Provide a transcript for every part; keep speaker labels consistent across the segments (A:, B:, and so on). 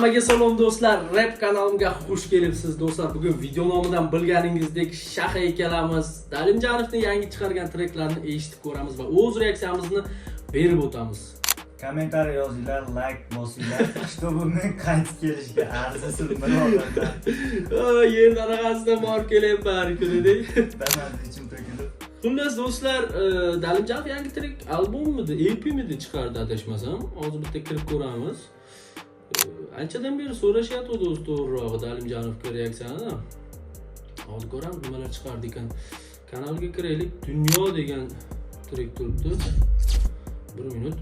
A: Hammaga salom do'stlar, rap kanalimga xush kelibsiz do'stlar. Bugun video nomidan bilganingizdek Shaha ikkalamiz Dalimjanovning yangi chiqargan treklarini eshitib ko'ramiz va o'z reaksiyamizni berib o'tamiz.
B: Kommentariy yozinglar, like bosinglar, чтобы men qaytib kelishga arzisin birodarlar.
A: Yer darag'asidan borib kelyapman har kunidek.
B: Tanasi ichim to'kilib.
A: Xullas do'stlar, Dalimjanov yangi trek albommidi, EP-midi chiqardi adashmasam. Hozir bitta kirib ko'ramiz. Anchadan beri so'rashyapti do'st to'g'rirog'i Dalimjanovga reaksiyani. Hozir ko'ramiz nimalar chiqardi ekan. Kanalga kiraylik. Dunyo degan trek turibdi. 1 minut.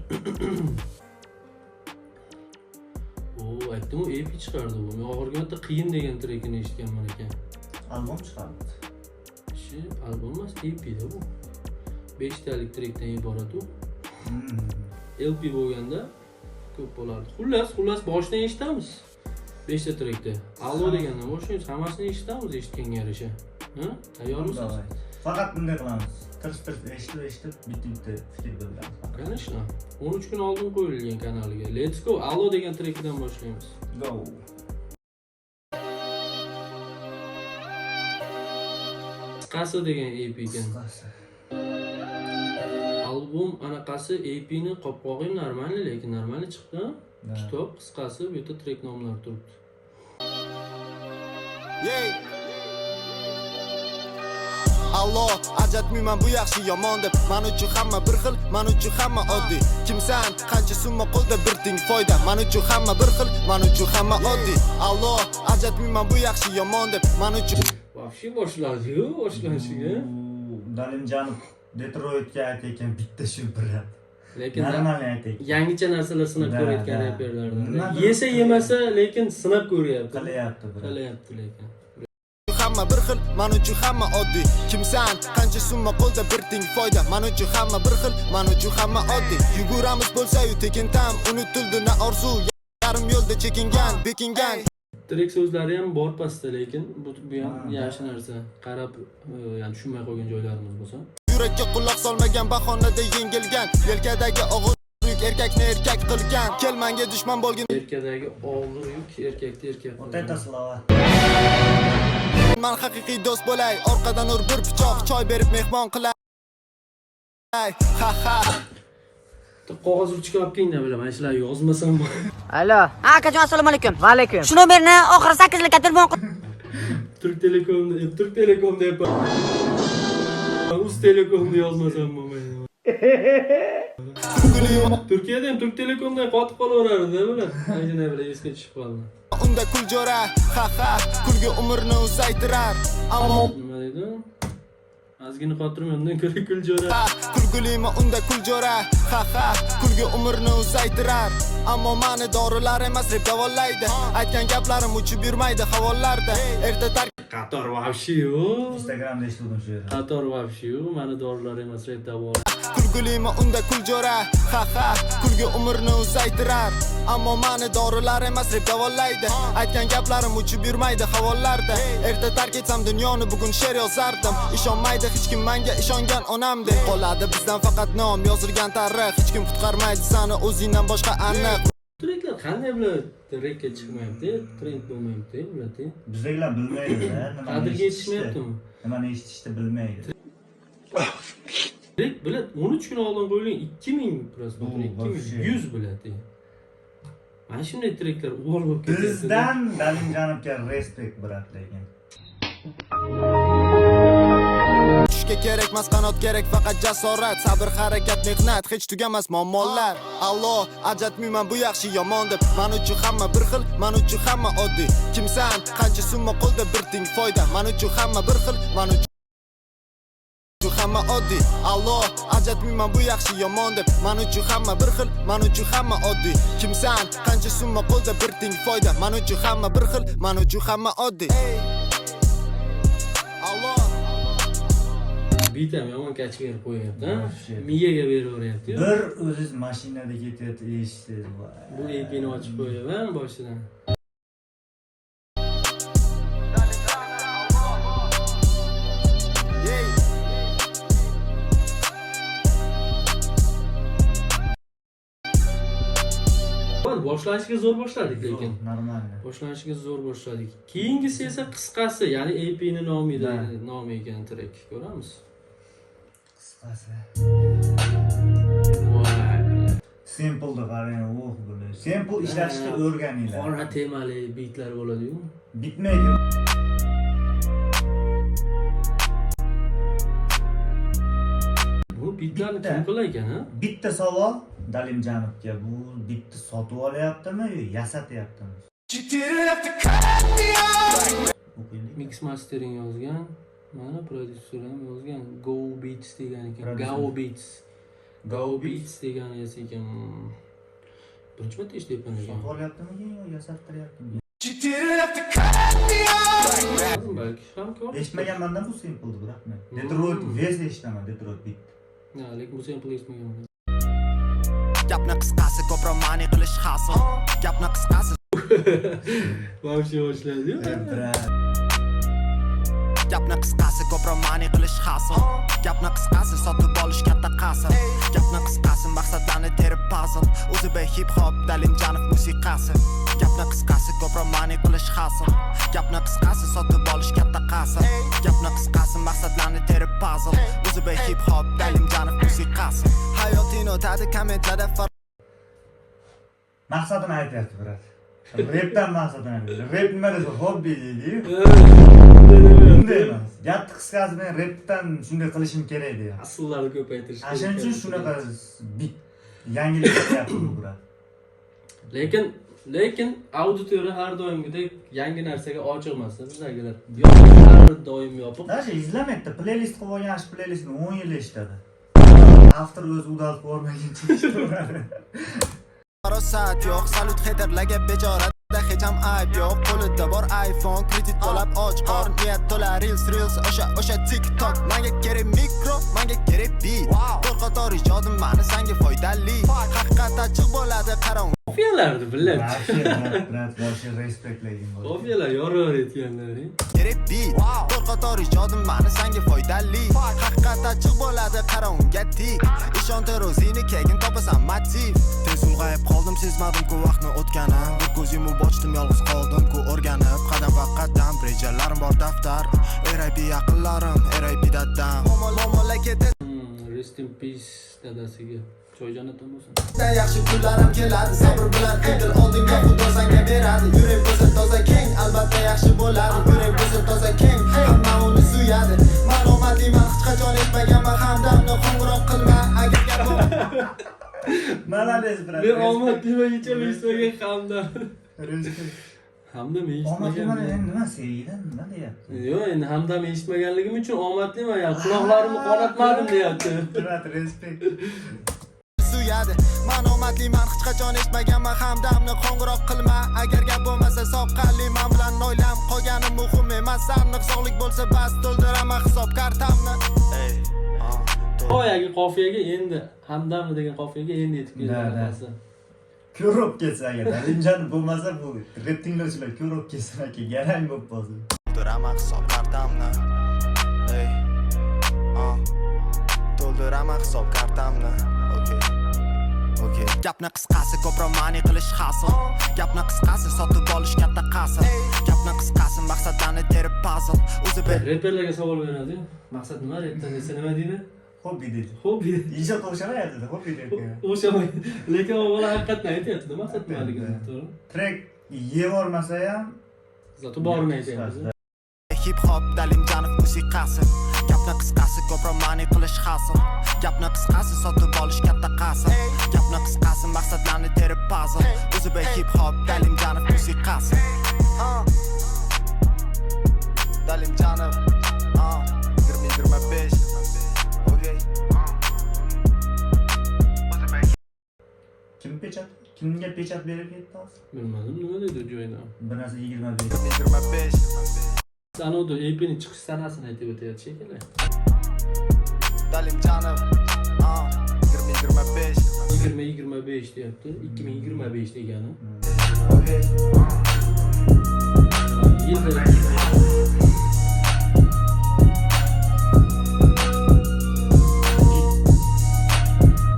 A: Aytdim, EP chiqardi bu. Men oxirgi marta qiyin degan trekini eshitganman ekan.
B: Albom chiqardi.
A: Albom emas, EP-da bu. 5 talik trekdan iborat u. LP bo'lganda ko'p bo'lardi. Xullas boshdan eshitamiz. 5 ta trekda. Allo degandan boshlaymiz, hammasini eshitamiz eshitganga yarasha. Ha? Tayyormisiz?
B: Faqat bunday qilamiz. Tirs eshitib bitta fikr bildiramiz.
A: Конечно. 13 kun oldin qo'yilgan kanaliga. Let's go. Allo degan trekdan boshlaymiz.
B: Go.
A: Qasi degan EP ekan. Albom anaqasi EP-ni qopqog'i normal, lekin normal chiqdi. Kitob qisqasi bu yerda trek nomlari turibdi.
C: Allo, ajatmayman bu yaxshi yomon deb. Men uchun hamma bir xil, men uchun hamma oddiy. Kimsan, qancha summa qo'lda bir ting foyda. Men uchun hamma bir xil, men uchun hamma oddiy. Allo, ajatmayman bu yaxshi yomon deb. Men uchun
A: Vafshi boshladi-yu, boshlashiga.
B: Dalimjanov Detroitga aytayotgan bitta shu birat.
A: Lekin
B: normal aytayotgan.
A: yangicha narsalar sinab ko'rayotgan reperlardan. Yesa yemasa, lekin sinab ko'ryapti. Qilyapti lekin.
C: hamma bir xil, men uchun hamma oddiy. Kimsan, qancha summa qo'lda bir ting foyda. Men uchun hamma bir xil, men uchun hamma oddiy. Yuguramiz bo'lsa-yu tekin tam, unutildi na orzu. Yarim yo'lda chekingan, bekingan.
A: Trek so'zlari ham bor pastda, lekin bu ham yaxshi narsa. Qarab, ya'ni tushunmay qolgan joylarimiz bo'lsa.
C: Yurakka quloq solmagan bahonada yengilgan. Yelkadagi og'ir yuk erkakni erkak qilgan. Kelmanga dushman bo'lgan.
A: Yelkadagi og'ir yuk erkakni erkak qilgan.
B: O'ta slova.
C: Men haqiqiy do'st bo'lay, orqadan ur bir pichoq, choy berib mehmon qilay. Ha ha.
A: Qog'oz ruchka olib kelingda bilaman, ishlar yozmasam bu.
D: Alo. Akajon, assalomu alaykum. Va alaykum. Shu nomerni oxiri 8 ga telefon qil.
A: Turk Telekom deb. Uz Telekomni yozmasam bo'lmaydi. Turkiyada ham Turk Telekomdan qotib qolaveradi bular. Aynan bular esga tushib qoldi.
C: Unda kuljo'ra, ha ha, kulgi umrni uzaytirar. Ammo
A: nima dedi? Ozgina xotirim undan ko'ra kuljo'ra.
C: Kulgulimi unda kuljo'ra, ha ha, kulgi umrni uzaytirar. Ammo meni dorilar emas deb davolaydi. Aytgan gaplarim uchib yurmaydi havollarda. Erta tark
A: Qator vavshi-yu.
B: Instagramda eshitdim shu yerda.
A: Qator vavshi-yu, meni dorilar emas deb davolaydi.
C: kulgulimi unda kuljo'ra, ha ha, kulgi umrni uzaytirar. Ammo meni dorilar emas deb davolaydi. Aytgan gaplarim uchib yurmaydi havollarda. Erta tark etsam dunyoni bugun she'r yozardim. Ishonmaydi hech kim menga ishongan onamdek. Qoladi bizdan faqat nom yozilgan tarix. Hech kim qutqarmaydi seni o'zingdan boshqa aniq.
A: Treklar qanday bular trekka chiqmayapti, trend bo'lmayapti bular-da.
B: Bizdagilar bilmaydi-da,
A: Qadrga yetishmayaptimi?
B: Nimani eshitishni bilmaydi.
A: Trek bular 13 kun oldin qo'yilgan 2000 prosmotr, 2100 biladi. Mana shunday treklar uval bo'lib ketadi.
B: Bizdan Dalimjanovga respekt birat lekin.
C: Tushga kerakmas qanot kerak faqat jasorat, sabr, harakat, mehnat, hech tugamas muammolar. Allo, ajatmayman bu yaxshi yomon deb. Men uchun hamma bir xil, men uchun hamma oddiy. Kimsan, qancha summa qo'lda bir ting foyda. Men uchun hamma bir xil, men uchun hamma oddiy. Allo, ajatmayman bu yaxshi yomon deb. Men uchun hamma bir xil, men uchun hamma oddiy. Kimsan, qancha summa qo'lda bir ting foyda. Men uchun hamma bir xil, men uchun hamma oddiy. Allo
A: Bitam yomon kachib berib qo'yapti, miyaga beraveryapti.
B: Bir o'ziz mashinada ketayotib eshitsangiz
A: Bu EP'ni ochib qo'yaman boshidan. boshlanishiga zo'r boshladik lekin.
B: Normalno.
A: Boshlanishiga zo'r boshladik. Keyingisi esa qisqasi, ya'ni EP ni nomi ekan track. Ko'ramiz.
B: Qisqasi.
A: Voy.
B: Sample'da qarang, bular. Sample ishlatishni o'rganinglar.
A: Qora temali beatlar bo'ladi-yu.
B: Bitmaydi.
A: Bu beatlarni kim qilar ha?
B: Bitta savol Dalimjanovga, bu bitni sotib olyaptimi yo yasatyaptimi?
A: Mix mastering yozgan. Mana prodyuser ham yozgan. Go Beats degan ekan.
B: Producer.
A: Go Beats. Go Beats degan ekan. Birinchi marta eshityapman
B: Sotib
A: ekan.
B: olyaptimi yo yasattiryaptimi?
A: Balki ham ko'p.
B: Eshitmaganman-da bu sample'ni, biroq men. Detroit West eshitaman, Detroit beat.
A: Ha, lekin bu sample eshitmaganman.
C: Gapni qisqasi ko'proq ma'ni qilish hasil. Gapni qisqasi
A: Вообще boshladi-yu.
C: Gapni qisqasi ko'proq ma'ni qilish hasil. Gapni qisqasi sotib olish katta qasr. Gapni qisqasi maqsadlarni terib puzzle. O'zi be hip hop Dalimjanov musiqasi. Gapni qisqasi ko'proq ma'ni qilish hasil. Gapni qisqasi sotib olish katta qasr. Gapni qisqasi maqsadlarni terib puzzle. O'zi be hip hop Dalimjanov musiqasi. Hayoting o'tadi kommentlarda
B: Maqsadini aytyapti, brat. Repdan maqsadini aytyapti. Rep nima desa, hobbi deydi-yu. Bunday emas. Gapni qisqasi men repdan shunday qilishim kerak deydi.
A: Asıllarni ko'paytirish.
B: Shuning uchun shunaqa bit yangilik qilyapti bu, brat.
A: Lekin auditoriya har doimgidek yangi narsaga ochiq emas. Bizdagilar har doim yopiq.
B: Даже izlamaydi. Playlist qilib olgan shu playlistni 10 yil eshitadi. Avtor o'zi udalib ko'rmaguncha eshitaveradi.
C: Saat yo'q, salut haterlarga bechorada hech ham ayb yo'q. Qo'lida bor iPhone, kredit to'lab och qorn, niyat to'la reels, o'sha TikTok. Menga kerak mikro, menga kerak beat. Bir qator ijodim mani senga foydali. Haqiqat ochiq bo'ladi, qarang.
A: Kofiyalarni bilib.
B: Brat, вообще respektlaydim.
A: Kofiyalar yorib etganlar.
C: Kerak beat. Bir qator ijodim mani senga foydali. Haqiqat ochiq bo'ladi, qarang unga tik. Ishontir o'zingni, keyin topasan motiv. Tez ulg'ayib qoldim, sezmadim-ku vaqtni o'tgani. Bir ko'z yumib ochdim, yolg'iz qoldim-ku o'rganib. Qadam va qadam rejalarim bor daftar. RIP yaqinlarim, RIP dadam. Mamlakatda
A: Rest in peace dadasiga. Choyjon atam bo'lsin.
C: yaxshi kunlarim keladi, sabr bilan intil oldinga xudo senga beradi. Yurak bo'lsa toza keng, albatta yaxshi bo'ladi. Yurak bo'lsa toza keng, hamma uni suyadi. Ma'lumotliman hech qachon etmaganman, hamdamni qo'ng'iroq qilma agar gapim.
B: Malades, brat.
A: Men omad demaguncha eshitmagan hamda.
B: Respekt.
A: Hamda men
B: Omad
A: eshitmagan.
B: endi nima sevgidan nima deyapti?
A: Yo'q, endi hamda men eshitmaganligim uchun omadliman ya. Quloqlarimni qonatmadim deyapti.
B: Brat, respekt.
C: Suyadi. Ma'lumotliman hech qachon etmaganman, hamdamni qo'ng'iroq qilma agar gap bo'lmasa soqqali men bilan o'ylam qolgani muhim emas. Aniq sog'lik bo'lsa bas to'ldiraman hisob kartamni.
A: Boyagi qofiyaga endi hamdamni degan qofiyaga endi yetib keldi.
B: Ko'rib ketsa agar Dalimjan bo'lmasa bu rep tinglovchilar ko'rib ketsa aka garang bo'lib qoldi.
C: To'ldiraman hisob kartamni. To'ldiraman hisob kartamni. Okay. Gapni qisqasi ko'proq ma'ni qilish hasil. Gapni qisqasi sotib olish katta qasr. Gapni qisqasi maqsadlarni terib puzzle. O'zi bir
A: Reperlarga savol beradi. Maqsad nima? Repdan desa nima deydi?
B: Hobbi deydi.
A: Hobbi.
B: Ijod o'xshamayapti, hobbi deydi.
A: O'sha lekin u bola haqiqatdan aytyapti, maqsad nimaligini, to'g'ri?
B: Trek yevormasa ham
A: Zato borini aytyapmiz.
C: hip hop Dalimjanov musiqasi. Gapni qisqasi ko'proq ma'ni qilish hasil. Gapni qisqasi sotib olish katta qasr. Gapni qisqasi maqsadlarni terib puzzle. O'zi be hip hop Dalimjanov musiqasi. Dalimjanov 2025. Okay.
B: kimga pechat berib ketdi hozir?
A: Bilmadim, nima dedi joyda.
B: Bir narsa 25.
C: 2025.
A: Sanoda EP'ning chiqish sanasini aytib o'tyapti shekilli.
C: Dalimjanov 2025.
A: 2025 deyapti. 2025 degani.
C: Okay.
A: Yilda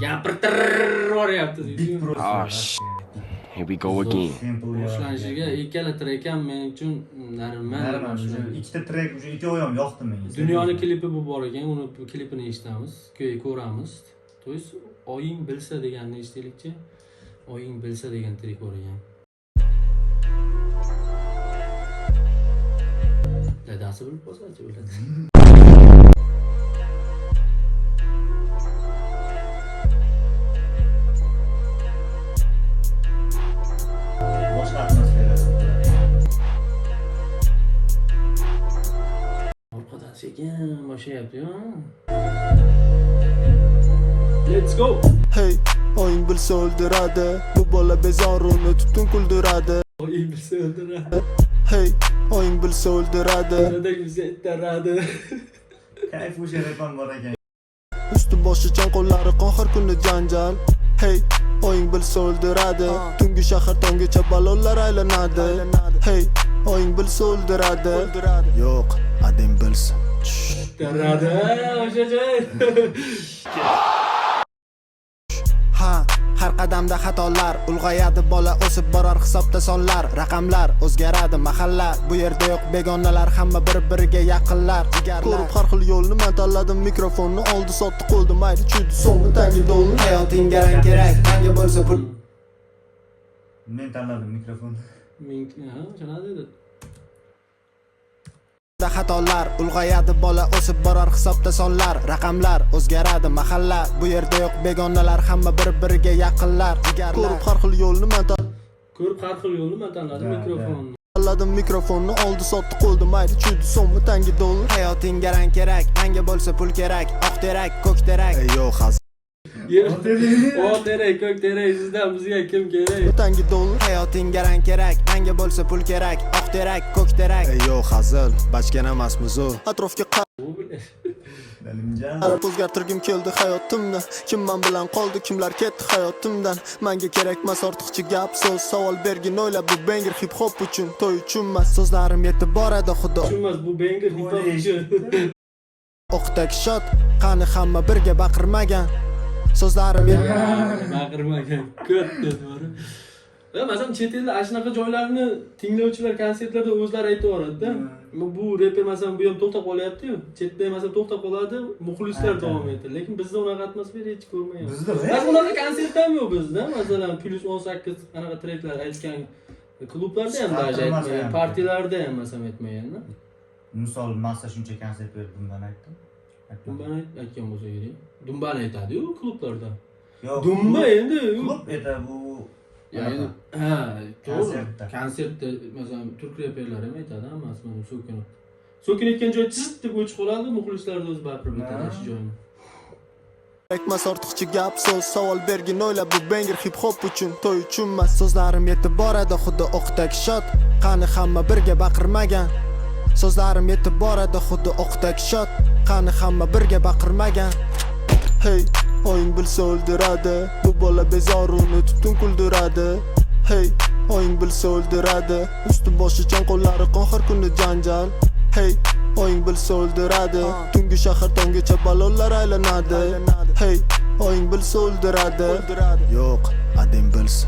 A: gapirtirib boryapti deydi.
E: Here we go again.
B: Simple
A: Boshlanishiga ikkala trek ham men uchun
B: Narman ikkita trek уже ikkovi ham yoqdi menga.
A: Dunyoni klipi bu bor ekan, uni klipini eshitamiz, ko'ramiz. То есть oying bilsa deganni eshitaylikchi. Oying bilsa degan trek bor ekan. Dadasi bilib qolsa-chi o'yladi.
B: Boshqa atmosfera.
A: Orqadan sekin boshlayapti-yu. Let's go.
C: Hey, oying bilsa o'ldiradi. Bu bola bezoruni tutun kuldiradi.
A: Oying bilsa o'ldiradi.
C: Hey, oying bilsa o'ldiradi.
A: Dadang bizni ittaradi.
B: Kayf o'sha repam bor ekan.
C: Üstü boshi chan qo'llari qon har kuni janjal. Hey, oying bilsa o'ldiradi. Tungi shahar tonggacha balonlar aylanadi. Hey, oying bilsa o'ldiradi. Yo'q, ading bilsa.
A: Ittaradi. O'sha joy.
C: Ha, har qadamda xatolar, ulg'ayadi bola, o'sib borar hisobda sonlar, raqamlar o'zgaradi mahalla, bu yerda yo'q begonalar, hamma bir-biriga yaqinlar, jigarlar. Ko'rib har xil yo'lni men tanladim, mikrofonni oldi sotdi qo'ldi, mayli chuydi so'ngni tangi dolni. Hayotingga rang kerak, menga bo'lsa pul.
B: Men tanladim mikrofonni.
A: Shuna dedi.
C: Xatolar, ulg'ayadi bola, o'sib borar hisobda sonlar, raqamlar o'zgaradi mahalla, bu yerda yo'q begonalar, hamma bir-biriga yaqinlar, jigarlar. Ko'rib har xil yo'lni men tanladim, mikrofonni. Tanladim mikrofonni oldi sotdi qo'ldi, mayli chuydi so'ngmi tangi dolni. Hayotingga rang kerak, menga bo'lsa pul kerak, oq terak, ko'k terak. Yo'q hazil.
A: O terak, ko'k terak, sizdan bizga kim kerak?
C: Tangi dolni. Hayotingga rang kerak, menga bo'lsa pul kerak, oq terak, ko'k terak. Yo'q hazil, bachkan emasmiz u. Atrofga
B: Dalimjon.
C: qarab o'zgartirgim keldi hayotimni. Kim men bilan qoldi, kimlar ketdi hayotimdan. Menga kerakmas ortiqcha gap, so'z, savol bergin o'ylab, bu banger hip hop uchun, to'y uchunmas. So'zlarim yetib boradi xudo.
A: Tushunmas bu banger hip hop uchun.
C: O'qdagi shot, qani hamma birga baqirmagan. So'zlarim
A: Baqirmagan, ko'p dedi. Masalan, chet elda ana shunaqa joylarni tinglovchilar konsertlarda o'zlari aytib yuboradi-da. Bu reper masalan bu ham to'xtab qolyapti-yu. Chetda masalan to'xtab qoladi, muxlislar davom etadi. Lekin bizda unaqa atmosfera hech ko'rmayapmiz.
B: Bizda
A: Biz unaqa konsert ham yo'q bizda. Masalan, +18 qanaqa treklar aytgan klublarda ham даже aytmagan, partiyalarda ham masalan aytmagan-da.
B: Misol massa shuncha konsert berib bundan aytdim.
A: Dumba aytgan bo'lsa kerak. Dumbani aytadi-yu klublarda.
B: Yo'q.
A: Dumba endi
B: Klub edi bu.
A: Yani
B: Konsertda.
A: konsertda masalan turk reperlari ham aytadi, hammasi mana so'kinib. So'kinayotgan joy chist deb o'chib qoladi, muxlislar o'zi baqirib o'tadi shu joyni.
C: kerakmas ortiqcha gap, so'z, savol bergin o'ylab, bu banger hip hop uchun, to'y uchunmas. So'zlarim yetib boradi xuddi o'qdagi shot, qani hamma birga baqirmagan. So'zlarim yetib boradi xuddi o'qdagi shot, qani hamma birga baqirmagan. Hey, oying bilsa o'ldiradi, bu bola bezoruni tutun kuldiradi. Hey, oying bilsa o'ldiradi, usti boshi chan qo'llari qon har kuni janjal. Hey, oying bilsa o'ldiradi, tungi shahar tonggacha balonlar aylanadi. Hey, oying bilsa o'ldiradi. Yo'q, ading bilsa.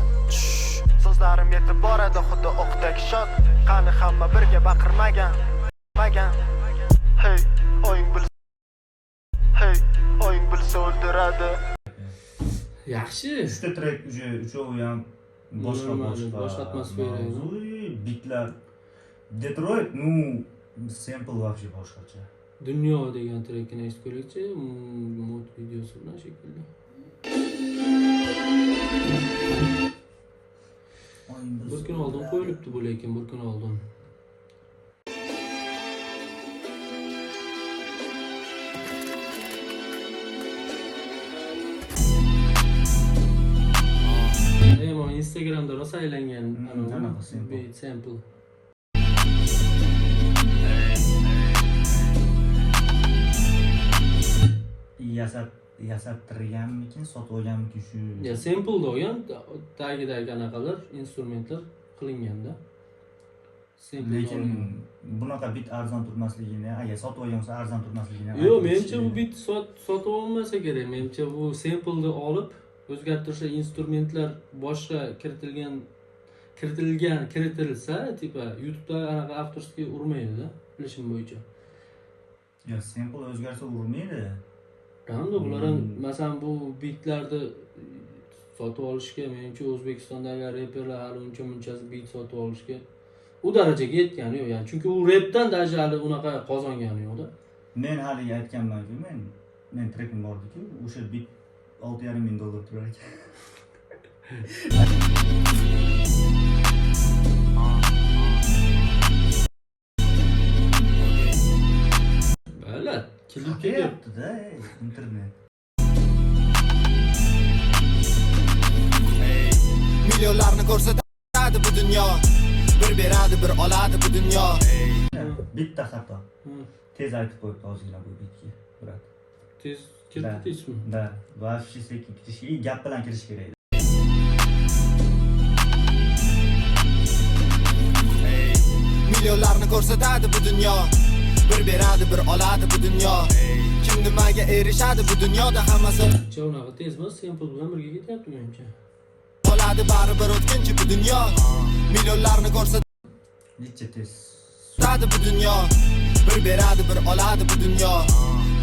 C: So'zlarim yetib boradi xuddi o'qdagi shot, qani hamma birga baqirmagan. Hey, oying bilsa. Hey, oying bilsa o'ldiradi.
A: Yaxshi.
B: Uchta trek uchovi ham boshqa
A: atmosfera.
B: Bitlar. Detroit, ну, sample вообще boshqacha.
A: Dunyo degan trekini eshitib ko'raylikchi, mod videosi bilan shekilli. Bir kun oldin qo'yilibdi bu, lekin bir kun oldin. Mana Instagramda rosa aylangan beat sample.
B: Yasattirganmikin, sotib olganmikin shu.
A: Ya sample'da olgan, tagidagi anaqalar, instrumentlar qilinganda.
B: Lekin bunaqa bit arzon turmasligini, agar sotib olgan bo'lsa arzon turmasligini.
A: Yo'q, menimcha bu bit sotib olmasa kerak. Menimcha bu sample'ni olib, o'zgartirishlar, instrumentlar boshqa kiritilgan kiritilsa, tipa YouTube'da anaqa avtorskiy urmaydi-da, bilishim bo'yicha.
B: Yo, sample o'zgarsa urmaydi.
A: Hamda bular ham masalan bu bitlarni sotib olishga, menimcha O'zbekistondagi reperlar hali uncha-munchasi bit sotib olishga u darajaga yetgani yo'q, ya'ni chunki u repdan даже hali unaqa qozongani yo'q-da.
B: Men hali aytganman-ku, men trekim bor-ku, o'sha bit $6,500 turar ekan.
A: Baylar, klipga
B: Kelyapti-da, internet.
C: Milyonlarni ko'rsatadi bu dunyo, bir beradi bir oladi bu dunyo.
B: Bitta xato. Tez aytib qo'yibdi ozgina bu bitga. Brat.
A: tez kiritdingizmi?
B: Da, вообще sekin kirish, gap bilan kirish kerak.
C: Milyonlarni ko'rsatadi bu dunyo, bir beradi bir oladi bu dunyo. Kim nimaga erishadi bu dunyoda hammasi
A: Unaqa tez emas, sample bilan birga ketyapti menimcha.
C: oladi baribir o'tkinchi bu dunyo. Milyonlarni ko'rsatadi
B: Necha tez.
C: bu dunyo, bir beradi bir oladi bu dunyo.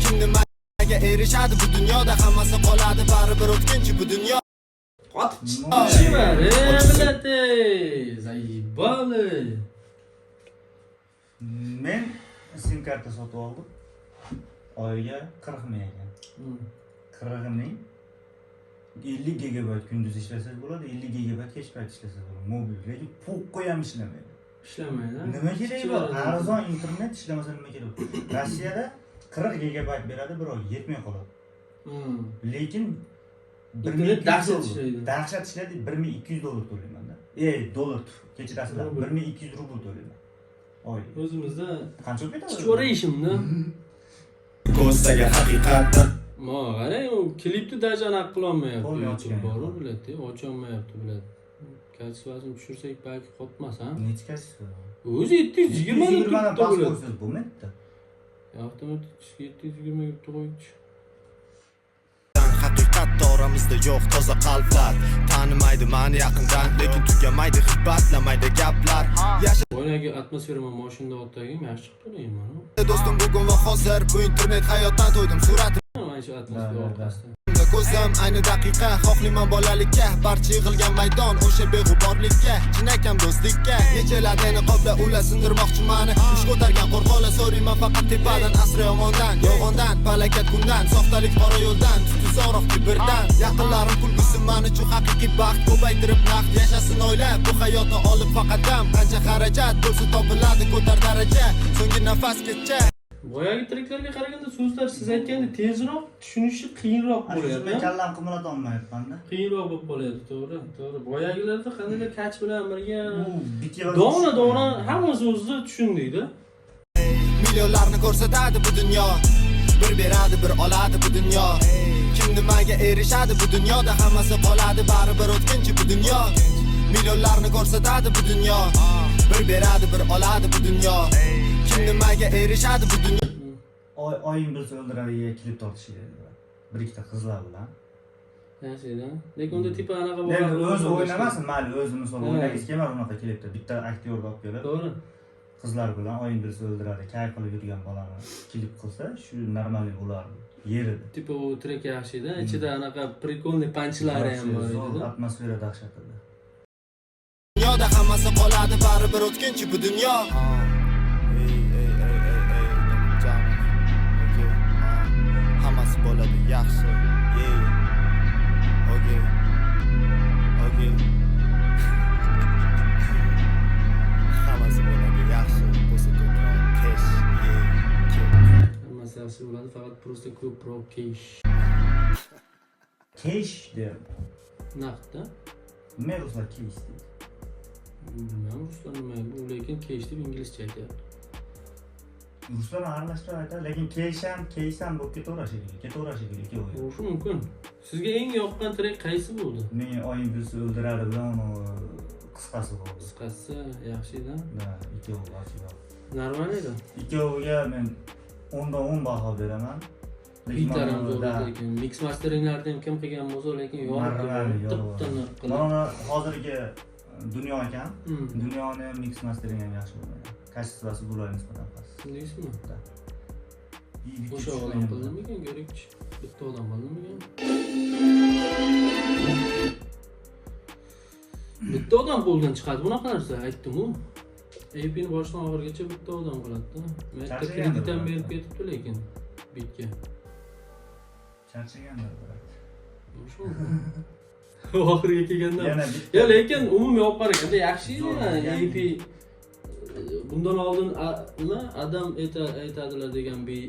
C: Kim nimaga erishadi bu dunyoda hammasi qoladi baribir o'tkinchi bu dunyo.
A: Chivar, bilate, zaybali.
B: Men sim karta sotib oldim. Oyiga 40 ming ekan. 40 ming 50 gigabayt kunduz ishlasak bo'ladi, 50 gigabayt kech payt ishlasak bo'ladi. Mobil, lekin po'qqa ham ishlamaydi.
A: Ishlamaydi.
B: Nima kerak bor? Arzon internet ishlamasa nima kerak? Rossiyada 40 gigabayt beradi, bir oy yetmay qoladi. Lekin
A: internet dahshat ishlaydi.
B: Dahshat ishlaydi, $1,200 to'layman-da. Dollar, kechirasizlar, 1,200 rubl to'layman. Oy.
A: O'zimizda
B: Qancha ketadi?
A: chuchvara ishimda.
C: Ko'zdaga haqiqatdir.
A: Ma, qarang, u klipni даже anaqa qila olmayapti.
B: Qo'l
A: YouTube
B: ochgan
A: bor,
B: yo'q.
A: biladi, ocha olmayapti, biladi. Kachvasini tushirsak balki qotmas, ha?
B: Necha kachisi?
A: O'zi 720
B: dan
A: da
B: pas
A: bo'ladi.
B: qo'ysangiz bo'lmaydi-da.
A: Avtomatik 720 ga qo'ychi.
C: Haqiqatda oramizda yo'q toza qalblar. Tanimaydi meni yaqindan, lekin tugamaydi hibbatlamaydi gaplar.
A: Boyagi atmosfera men mashinada otdagim yaxshi chiqdi men.
C: Do'stim bugun va hozir bu internet hayotdan to'ydim suratim.
A: Mana shu atmosfera orqasida.
C: Ko'zim ayni daqiqa xohlayman bolalikka, barcha yig'ilgan maydon o'sha beg'uborlikka, chinakam do'stlikka. Nechaladeni qopla ular sindirmoqchi meni, uch ko'targan qo'rqoqlar so'rayman faqat tepadan, asra yomondan, yolg'ondan, falokat kundan, soxtalik qora yo'ldan, tutuzoroq kibrdan. Yaqinlarim kulgusi men uchun haqiqiy baxt, ko'paytirib naqd yashasin oila, bu hayotni olib faqat dam, qancha xarajat bo'lsa topiladi ko'tar daraja, so'nggi nafasgacha.
A: Boyagi triklarga qaraganda so'zlar siz aytganda tezroq tushunishi qiyinroq bo'lyapti.
B: Men kallam qimmat olmayapman-da.
A: Qiyinroq bo'lib qolyapti, to'g'ri, to'g'ri. Boyagilarda qandaydir kach bilan birga
B: Bitga
A: dona hamma so'zni tushundingda.
C: Milyonlarni ko'rsatadi bu dunyo, bir beradi bir oladi bu dunyo. Kim nimaga erishadi bu dunyoda hammasi qoladi baribir o'tkinchi bu dunyo. Milyonlarni ko'rsatadi bu dunyo, bir beradi bir oladi bu dunyo. Kim nimaga erishadi bu dunyo.
B: Oying bilsa o'ldiradiga klip tortish kerak. Bir ikkita qizlar bilan.
A: Yaxshi-da. Lekin unda tipa anaqa
B: Lekin o'zi o'ynamasin, mayli o'zi misol o'ynagiz kelmadi unaqa klipda. Bitta aktyorni olib kelib,
A: to'g'ri.
B: qizlar bilan oying bilsa o'ldiradi, kay qilib yurgan bolani klip qilsa, shu normalniy bo'lardi. Yeridi.
A: Tipa u trek yaxshi-da. Ichida anaqa prikolniy panchlari ham bor edi.
B: Atmosfera dahshat edi.
C: Dunyoda hammasi qoladi baribir o'tkinchi bu dunyo. Hammasi bo'ladi yaxshi. Hammasi bo'ladi yaxshi. Bo'lsa ko'proq cash.
A: Hammasi yaxshi bo'ladi, faqat просто ko'proq cash.
B: Cash der.
A: Naqdda.
B: Nima ruslar cash deydi?
A: Bilmadim, ruslar nima, bu lekin cash deb inglizcha aytyapti.
B: Ruslar aralashtirib aytadi, lekin cash ham bo'lib ketaverishi kerak.
A: Bo'lishi mumkin. Sizga eng yoqqan trek qaysi bo'ldi?
B: Men oying bilsa o'ldiradi bilan qisqasi bo'ldi.
A: Qisqasi yaxshi-da.
B: Da, ikkovi yaxshi.
A: Normal edi.
B: Ikkoviga men 10 dan 10 baho beraman.
A: Bitlar ham zo'r lekin mix masteringlarni ham kim qilgan bo'lsa, lekin yorib
B: Mana hozirgi Dunyo ekan. Dunyoni mix mastering ham yaxshi bo'lgan. Kачествоsi bularga nisbatan past.
A: Shundaysizmi?
B: Bitta
A: O'sha odam qildimikan, kerakchi. Bitta odam qildimikan? Bitta odam qo'ldan chiqadi bunaqa narsa, aytdim-ku. AP'ni boshdan oxirigacha bitta odam qiladi-da. Men yerda kredit ham berib ketibdi lekin bitga.
B: Charchaganlar bilan.
A: Shu. Oxiriga kelganda.
B: Yana
A: Ya lekin umumiy olib qaraganda yaxshi AP. Bundan oldin nima adam aytadilar degan bir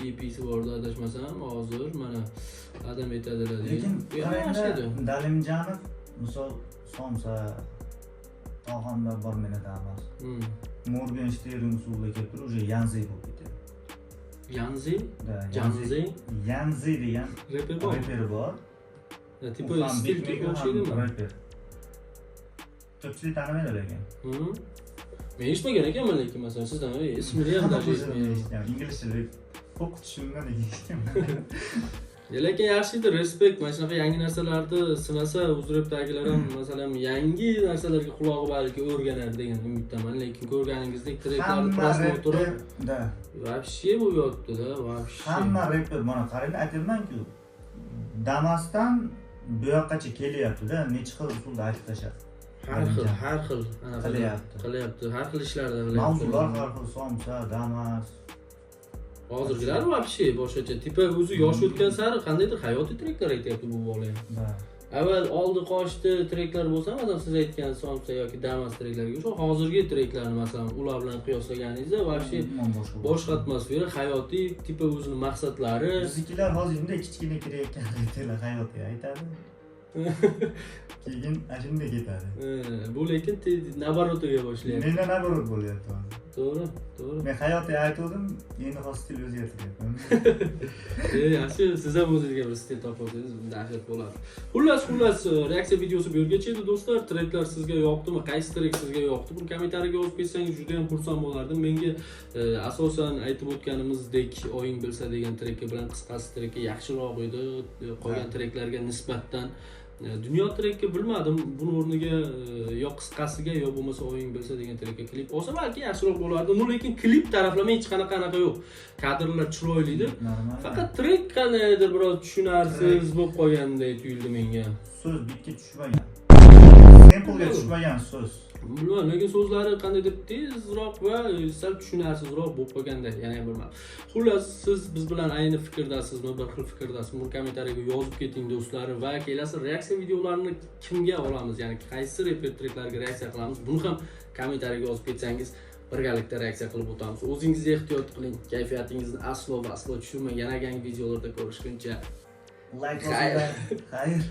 A: EP'si bordi adashmasam, hozir mana adam aytadilar degan.
B: Lekin qarangda Dalimjanov misol Somsa Toxonda bor meni damas. Morgenstern usulida kelib turib, уже Yanzi bo'lib ketadi.
A: Yanzi?
B: Da, Yanzi degan reper bor.
A: Tipo stil o'xshaydimi?
B: Reper. Ko'pchilik tanimaydi lekin.
A: Men eshitmagan ekanman lekin masalan sizdan ismini ham даже eshitmagan.
B: Inglizcha o'qitishimdan eshitdim.
A: Lekin yaxshidir, respekt. Mana shunaqa yangi narsalarni sinasa, uzrepdagilar ham masalan yangi narsalarga qulog'i balki o'rganar degan umiddaman. Lekin ko'rganingizdek treklarni prosmotori вообще bu yotdi-da, вообще.
B: Hamma reper mana qarang, aytayman-ku. Damasdan bu yoqqacha kelyapti-da, necha xil usulda aytib tashladi.
A: Har xil qilyapti. Har xil ishlarni qilyapti.
B: Mavzular har xil, Somsa, Damas.
A: Hozirgilar вообще boshqacha. Tipa o'zi yosh o'tgan sari qandaydir hayotiy treklar aytyapti bu bola ham. Avval oldi qochdi treklar bo'lsa, masalan siz aytgan Somsa yoki Damas treklariga o'sha hozirgi treklarni masalan ular bilan qiyoslaganingizda вообще boshqa atmosfera, hayotiy, tipa o'zini maqsadlari.
B: Biznikilar hozir bunday kichkina kirayotgan reperlar hayotiy aytadi. Keyin ashunda ketadi.
A: Bu lekin nabarotiga boshlayapti.
B: Menda nabarot bo'lyapti hozir.
A: To'g'ri.
B: Men hayotiy aytdim, endi hozir stil o'zgartiryapman.
A: Yaxshi, siz ham o'zingizga bir stil topolsangiz, dahshat bo'ladi. Xullas, reaksiya videosi bu yergacha edi do'stlar. Treklar sizga yoqdimi? Qaysi trek sizga yoqdi? Buni kommentariyaga yozib ketsangiz juda ham xursand bo'lardim. Menga asosan aytib o'tganimizdek o'yin bilsa degan treki bilan qisqasi treki yaxshiroq edi. Qolgan treklarga nisbatan dunyo trekka bilmadim, buni o'rniga yo qisqasiga yo bo'lmasa o'yin bilsa degan trekka klip olsa balki yaxshiroq bo'lardi. Lekin klip taraflama hech qanaqa yo'q. Kadrlar chiroyli-da. Faqat trek qanaydir biroz tushunarsiz bo'lib qolgandek tuyuldi menga.
B: So'z bitga tushmagan. Temple'ga tushmagan so'z.
A: Bilmadim, lekin so'zlari qandaydir tezroq va sal tushunarsizroq bo'lib qolganda, yana ham bilmadim. Xullas, siz biz bilan ayni fikrdasizmi, bir xil fikrdasizmi? Buni kommentariyaga yozib keting do'stlar va kelasi reaksiya videolarini kimga olamiz, ya'ni qaysi reper treklarga reaksiya qilamiz? Buni ham kommentariyaga yozib ketsangiz, birgalikda reaksiya qilib o'tamiz. O'zingizni ehtiyot qiling, kayfiyatingizni aslo tushirmang. Yana yangi videolarda ko'rishguncha
B: like bosinglar. Xayr.